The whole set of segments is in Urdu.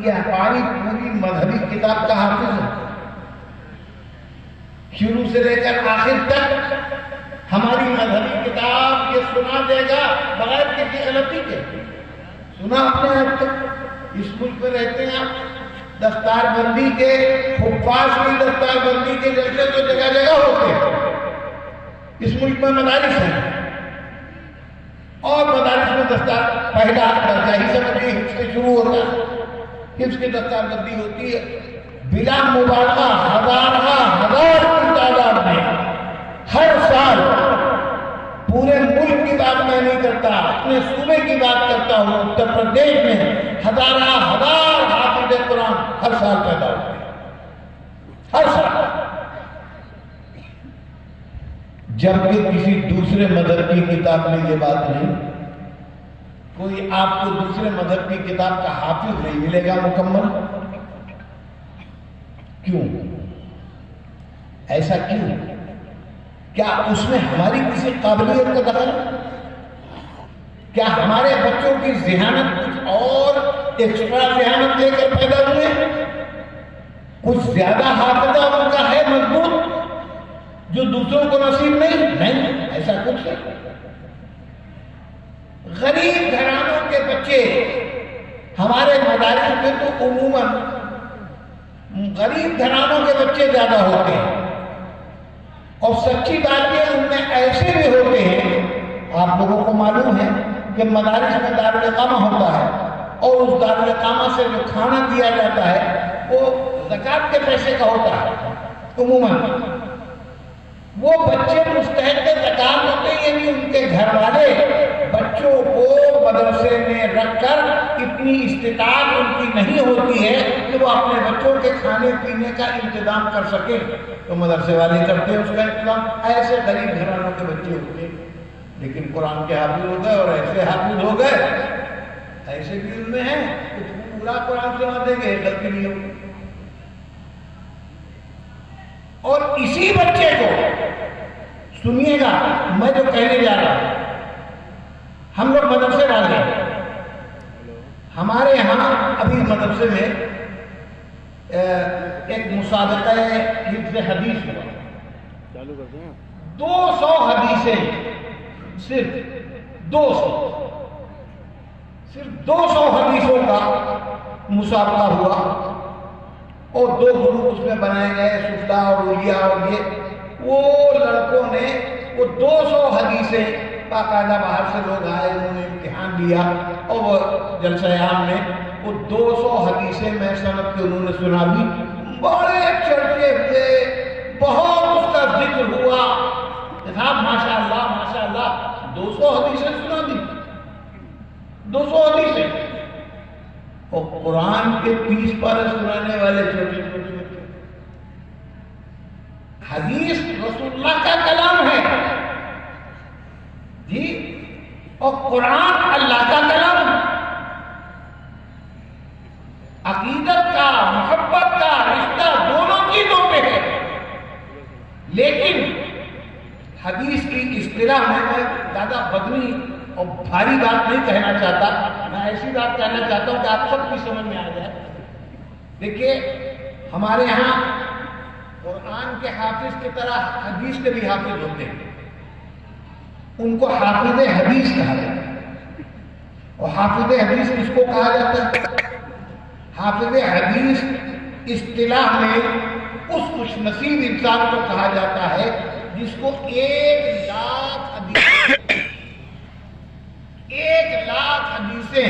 یہ ہماری پوری مذہبی کتاب کا حافظ ہے، شروع سے لے کر آخر تک ہماری مذہبی کتاب یہ سنا دے گا بغیر کسی غلطی کے. سنا آپ نے اب تک اس ملک میں رہتے ہیں آپ، دستار بندی کے حفاظ کی دستار بندی کے جلسے تو جگہ جگہ ہوتے ہیں. اس ملک میں مدارس ہیں اور مدارس میں دستار پہلا درجہ ہی سمجھیے حفظ سے شروع ہوتا ہے. حفظ کی دستار بندی ہوتی ہے بلا مبالغہ ہزار کی تعداد میں ہر سال. پورے ملک کی بات میں نہیں کرتا، اپنے صوبے کی بات کرتا ہوں. اتر پردیش میں ہزار حافظ قرآن ہر سال پیدا ہوتے ہیں، ہر سال. جبکہ کسی دوسرے مذہب کی کتاب میں یہ بات نہیں. کوئی آپ کو دوسرے مذہب کی کتاب کا حافظ نہیں ملے گا مکمل. کیوں؟ ایسا کیوں؟ کیا اس میں ہماری کسی قابلیت کا دخل؟ کیا ہمارے بچوں کی ذہانت کچھ اور ایکسٹرا ذہانت لے کر پیدا ہوئے؟ کچھ زیادہ حافظہ ان کا ہے مضبوط جو دوسروں کو نصیب نہیں، ایسا کچھ ہے. غریب گھرانوں کے بچے ہمارے مدارس میں تو عموماً غریب گھرانوں کے بچے زیادہ ہوتے ہیں. اور سچی بات یہ ان میں ایسے بھی ہوتے ہیں، آپ لوگوں کو معلوم ہے کہ مدارس میں دارالاقامہ ہوتا ہے اور اس دارالاقامہ سے جو کھانا دیا جاتا ہے وہ زکوٰۃ کے پیسے کا ہوتا ہے. عموماً وہ بچے مستحق زکوٰۃ ہوتے ہیں، یعنی ان کے گھر والے بچوں کو مدرسے میں رکھ کر اتنی استطاعت ان کی نہیں ہوتی ہے کہ وہ اپنے بچوں کے کھانے پینے کا انتظام کر سکیں، تو مدرسے والے کرتے ہیں اس کا انتظام. ایسے غریب گھرانوں کے بچے ہوتے ہیں لیکن قرآن کے حافظ ہو گئے اور ایسے حافظ ہو گئے، ایسے بھی ان میں ہیں کچھ پورا قرآن سنا دیں گے، غلطی نہیں ہوگی. اور اسی بچے کو سنیے گا میں جو کہنے جا رہا ہوں. ہم لوگ مدرسے والے ہیں، ہمارے یہاں ابھی مدرسے میں ایک مسابقہ حفظ حدیث ہوا. 200 حدیثیں، صرف 200 حدیثوں کا مسابقہ ہوا اور 2 گروپ اس میں بنائے گئے، سفلا اور اولیاء. اور وہ لڑکوں نے وہ 200 حدیثیں باقاعدہ باہر سے لوگ آئے، انہوں نے امتحان لیا اور وہ جلسہ عام میں وہ 200 حدیثیں میں سند کے انہوں نے سنا دی. بڑے چرچے ہوئے، بہت اس کا ذکر ہوا. جناب ماشاء اللہ 200 حدیثیں سنا دی، 200 حدیثیں. اور قرآن کے 30 پارے سنانے والے چھوٹے چھوٹے بچے. حدیث رسول اللہ کا کلام ہے جی، اور قرآن اللہ کا کلام ہے. عقیدت کا، محبت کا رشتہ دونوں چیزوں پہ ہے. لیکن حدیث کی اصطلاح میں زیادہ بدنی اور بھاری بات نہیں کہنا چاہتا، میں ایسی بات کہنا چاہتا ہوں کہ آپ سب کی سمجھ میں آ جائے. دیکھیے ہمارے یہاں قرآن کے حافظ کی طرح حدیث کے بھی حافظ ہوتے ہیں، ان کو حافظ حدیث کہا جاتا ہے. اور حافظ حدیث کس کو کہا جاتا ہے؟ حافظ حدیث اصطلاح میں اس خوش نصیب انسان کو کہا جاتا ہے جس کو 1,00,000 حدیثیں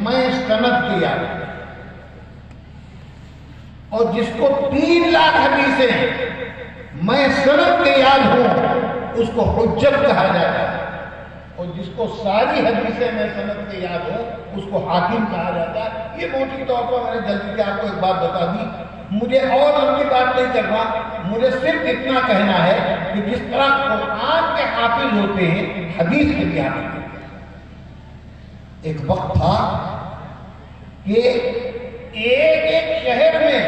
میں سند کیا، اور جس کو 3,00,000 حدیثیں میں سند کے یاد ہوں اس کو حجت کہا جاتا ہے. اور جس کو ساری حدیثیں میں سند کے یاد ہوں اس کو حاکم کہا جاتا ہے. یہ موٹی طور پر میں نے جلدی سے آپ کو ایک بات بتا دی. مجھے اور لمبی بات نہیں کرنا، مجھے صرف اتنا کہنا ہے کہ جس طرح قرآن کے حافظ ہوتے ہیں حدیث کے بھی حافظ ہوتے ہیں. ایک وقت تھا کہ ایک شہر میں